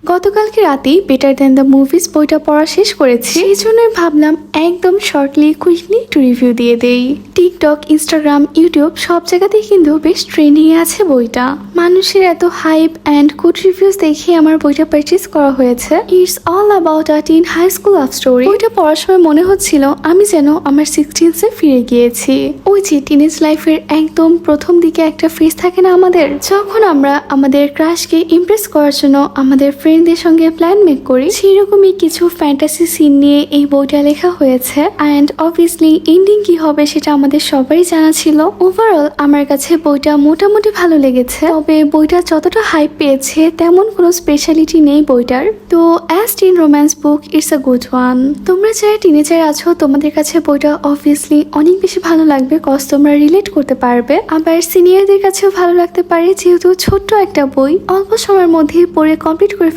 গতকালকে রাতেই better than the movies বইটা পড়া শেষ করেছি, এই জন্যই ভাবলাম একদম শর্টলি কুইকলি একটু রিভিউ দিয়ে দেই। টিকটক, ইনস্টাগ্রাম, ইউটিউব সব জায়গাতেই কিন্তু বেশ ট্রেন্ডিং এ আছে বইটা। মানুষের এত হাইপ অ্যান্ড গুড রিভিউজ দেখে আমার বইটা পারচেজ করা হয়েছে। It's all about a teen high school love story. বইটা পড়ার সময় মনে হচ্ছিল আমি যেন আমার 16s এ ফিরে গিয়েছি। ওই যে টিনেজ লাইফের একদম প্রথম দিকে একটা ফেজ থাকে না আমাদের, যখন আমরা আমাদের ক্রাশকে ইমপ্রেস করার জন্য আমাদের ফ্রেন্ডদের সঙ্গে প্ল্যান মেক করি, সেরকমই কিছু ফ্যান্টাসি সিন নিয়ে এই বইটা লেখা হয়েছে। অ্যান্ড অবভিয়াসলি এন্ডিং কি হবে সেটা আমাদের সবারই জানা ছিল। ওভারঅল আমার কাছে বইটা মোটামুটি ভালো লেগেছে, তবে বইটা যতটা হাইপ পেয়েছে তেমন কোনো স্পেশালিটি নেই বইটার। তো as tin romance book it's a good one. তোমরা যারা টিনেজার আছো তোমাদের কাছে বইটা অবভিয়াসলি অনেক বেশি ভালো লাগবে, কজ তোমরা রিলেট করতে পারবে। আবার সিনিয়রদের কাছেও ভালো লাগতে পারে, যেহেতু ছোট্ট একটা বই অল্প সময়ের মধ্যে পড়ে কমপ্লিট করে